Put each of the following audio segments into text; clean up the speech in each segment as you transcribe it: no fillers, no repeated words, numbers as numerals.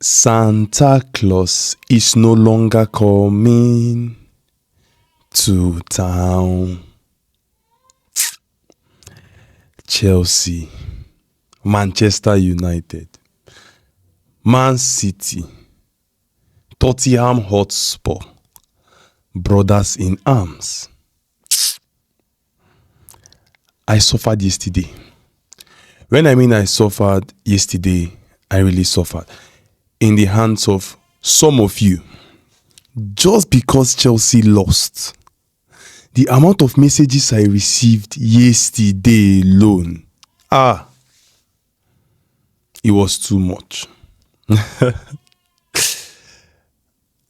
Santa Claus is no longer coming to town. Chelsea, Manchester United, Man City, Tottenham Hotspur, brothers in arms. I suffered yesterday. When I mean I suffered yesterday, I really suffered in the hands of some of you. Just because Chelsea lost, the amount of messages I received yesterday alone, it was too much.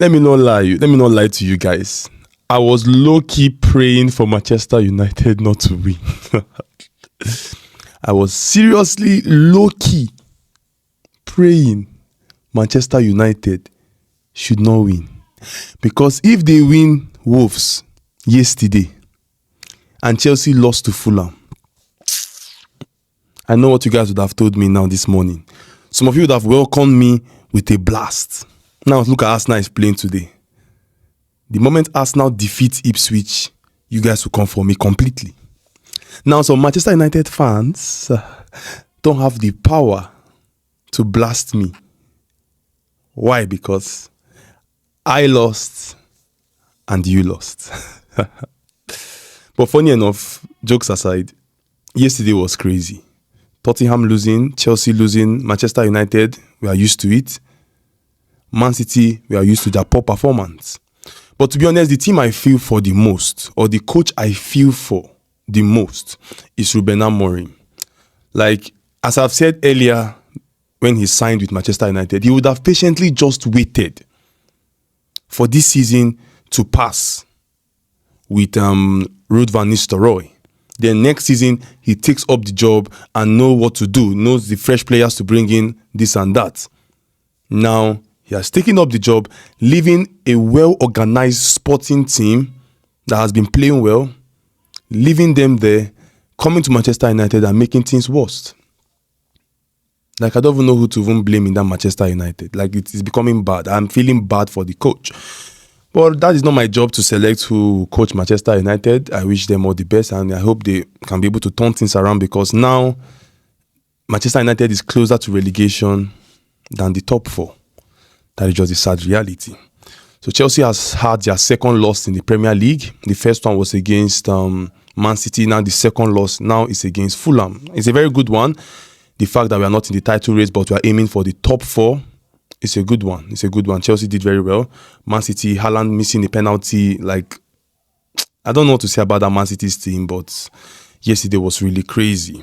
Let me not lie to you guys. I was low-key praying for Manchester United not to win. I was seriously low-key praying Manchester United should not win. Because if they win Wolves yesterday and Chelsea lost to Fulham, I know what you guys would have told me now this morning. Some of you would have welcomed me with a blast. Now look at Arsenal is playing today. The moment Arsenal defeats Ipswich, you guys will come for me completely. Now some Manchester United fans don't have the power to blast me. Why? Because I lost and you lost. But funny enough, jokes aside, yesterday was crazy. Tottenham losing, Chelsea losing, Manchester United, we are used to it. Man City, we are used to their poor performance. But to be honest, the team I feel for the most, or the coach I feel for the most, is Ruben Amorim. Like, as I've said earlier, when he signed with Manchester United, he would have patiently just waited for this season to pass with Ruud van Nistelrooy. Then next season, he takes up the job and knows what to do, knows the fresh players to bring in, this and that. Now, he has taken up the job, leaving a well-organized sporting team that has been playing well, leaving them there, coming to Manchester United and making things worse. Like, I don't even know who to even blame in that Manchester United. Like, it is becoming bad. I'm feeling bad for the coach. But that is not my job to select who will coach Manchester United. I wish them all the best and I hope they can be able to turn things around, because now Manchester United is closer to relegation than the top four. That is just a sad reality. So Chelsea has had their second loss in the Premier League. The first one was against Man City. Now the second loss now is against Fulham. It's a very good one. The fact that we are not in the title race, but we are aiming for the top four, it's a good one. It's a good one. Chelsea did very well. Man City, Haaland missing a penalty. Like, I don't know what to say about that Man City's team, but yesterday was really crazy.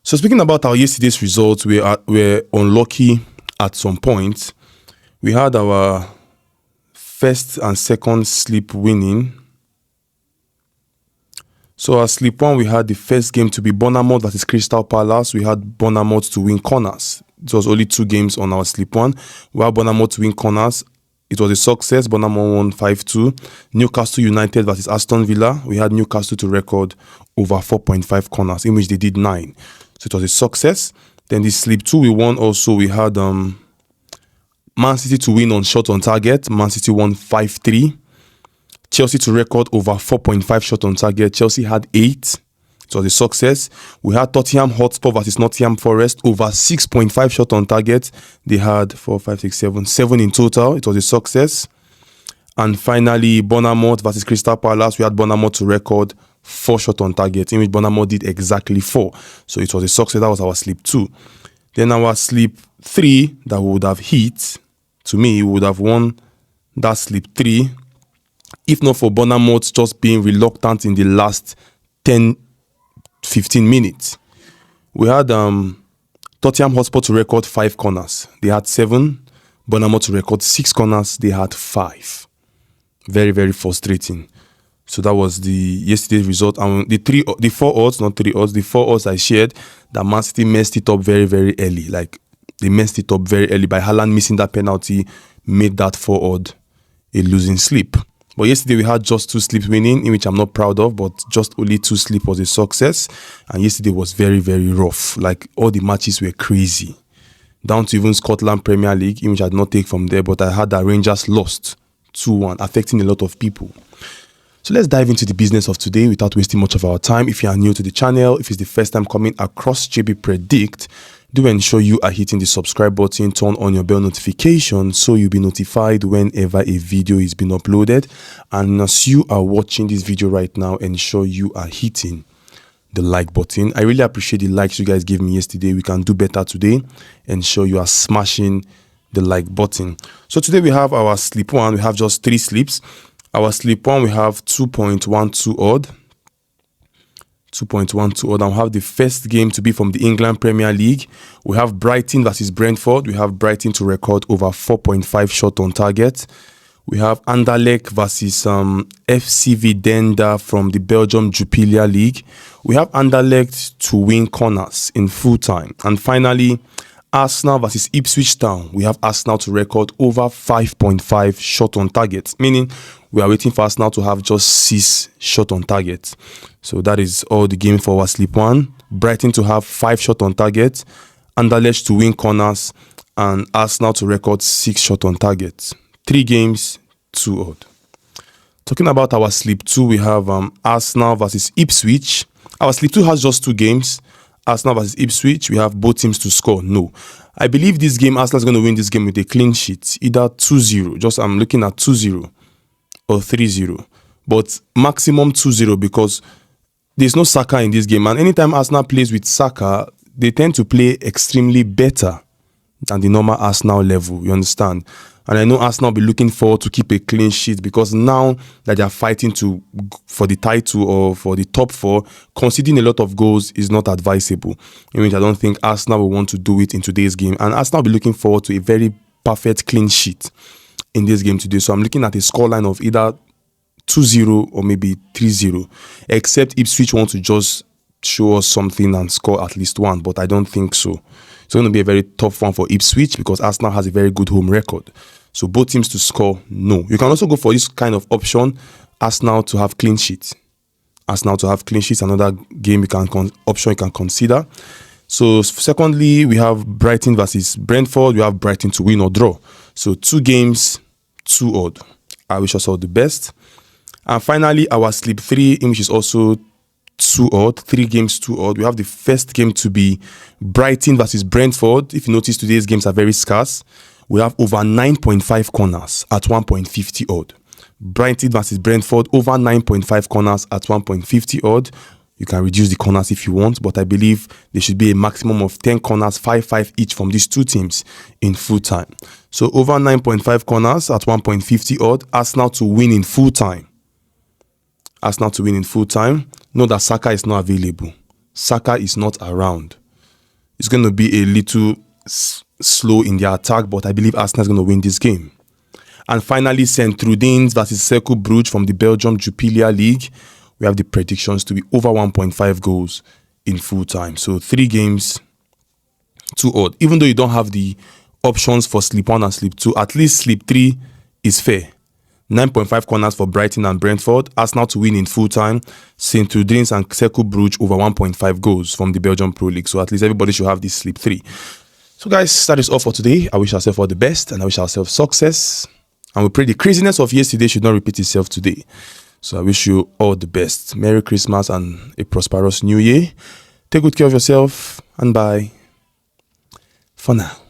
So speaking about our yesterday's results, we were unlucky at some point. We had our first and second sleep winning. So our sleep one, we had the first game to be Bournemouth, that is Crystal Palace. We had Bournemouth to win corners. It was only 2 games on our sleep one. We had Bournemouth to win corners. It was a success. Bournemouth won 5-2. Newcastle United versus Aston Villa. We had Newcastle to record over 4.5 corners, in which they did 9. So it was a success. Then the sleep 2 we won also. We had Man City to win on shot on target. Man City won 5-3. Chelsea to record over 4.5 shot on target. Chelsea had 8. It was a success. We had Tottenham Hotspur versus Nottingham Forest over 6.5 shot on target. They had 7 in total. It was a success. And finally, Bournemouth versus Crystal Palace. We had Bournemouth to record 4 shot on target, in which Bournemouth did exactly 4. So it was a success. That was our sleep 2. Then our sleep 3 that we would have hit, to me, we would have won that sleep 3. If not for Bournemouth just being reluctant in the last 10-15 minutes. We had Tottenham Hotspur to record 5 corners. They had 7. Bournemouth to record 6 corners. They had 5. Very, very frustrating. So that was the yesterday's result. And the 4 odds I shared, that Man City messed it up very, very early. Like, they messed it up very early by Haaland missing that penalty, made that 4 odd a losing sleep. But yesterday we had just 2 sleeps winning, in which I'm not proud of, but just only 2 sleep was a success. And yesterday was very, very rough. Like, all the matches were crazy. down to even Scotland Premier League, in which I did not take from there, but I had that Rangers lost 2-1, affecting a lot of people. So let's dive into the business of today without wasting much of our time. If you are new to the channel, if it's the first time coming across Jb Predictz, do ensure you are hitting the subscribe button, turn on your bell notification so you'll be notified whenever a video is being uploaded. And as you are watching this video right now, ensure you are hitting the like button. I really appreciate the likes you guys gave me yesterday. We can do better today. Ensure you are smashing the like button. So today we have our sleep one. We have just 3 sleeps. Our sleep one, we have 2.12 odd. 2.12 odd. And we have the first game to be from the England Premier League. We have Brighton versus Brentford. We have Brighton to record over 4.5 shot on target. We have Anderlecht versus FCV Denda from the Belgium Jupiler League. We have Anderlecht to win corners in full time. And finally, Arsenal versus Ipswich Town. We have Arsenal to record over 5.5 shot on target, meaning we are waiting for Arsenal to have just 6 shot on target. So that is all the game for our sleep one. Brighton to have 5 shot on target, Anderlecht to win corners, and Arsenal to record 6 shot on target. 3 games, 2 odd. Talking about our sleep 2, we have Arsenal versus Ipswich. Our sleep 2 has just 2 games. Arsenal versus Ipswich, we have both teams to score. No. I believe this game, Arsenal is going to win this game with a clean sheet. Either 2-0. Just I'm looking at 2-0 or 3-0. But maximum 2-0 because there's no Saka in this game. And anytime Arsenal plays with Saka, they tend to play extremely better than the normal Arsenal level. You understand? And I know Arsenal will be looking forward to keep a clean sheet because now that they are fighting for the title or for the top 4, conceding a lot of goals is not advisable. In which I don't think Arsenal will want to do it in today's game. And Arsenal will be looking forward to a very perfect clean sheet in this game today. So I'm looking at a scoreline of either 2-0 or maybe 3-0. Except Ipswich want to just show us something and score at least 1. But I don't think so. It's going to be a very tough one for Ipswich because Arsenal has a very good home record. So both teams to score, no. You can also go for this kind of option, Arsenal to have clean sheets. Arsenal to have clean sheets, another game option you can consider. So secondly, we have Brighton versus Brentford. We have Brighton to win or draw. So 2 games, 2 odd. I wish us all the best. And finally, our sleep 3, which is also 2 odd, 3 games, 2 odd. We have the first game to be Brighton versus Brentford. If you notice, today's games are very scarce. We have over 9.5 corners at 1.50 odd. Brighton versus Brentford, over 9.5 corners at 1.50 odd. You can reduce the corners if you want, but I believe there should be a maximum of 10 corners, 5-5 each from these 2 teams in full time. So over 9.5 corners at 1.50 odd. Arsenal to win in full time. Arsenal to win in full time. Know that Saka is not available. Saka is not around. It's going to be a little slow in the attack, but I believe Arsenal is going to win this game. And finally, Saint-Truden's versus Cercle Brugge from the Belgium Jupiler League. We have the predictions to be over 1.5 goals in full time. So 3 games, 2 odd. Even though you don't have the options for sleep 1 and sleep 2, at least sleep 3 is fair. 9.5 corners for Brighton and Brentford. Arsenal to win in full time. Saint-Truden's and Cercle Brugge over 1.5 goals from the Belgium Pro League. So at least everybody should have this sleep 3. So guys, that is all for today. I wish ourselves all the best and I wish ourselves success. And we pray the craziness of yesterday should not repeat itself today. So I wish you all the best. Merry Christmas and a prosperous New Year. Take good care of yourself and bye for now.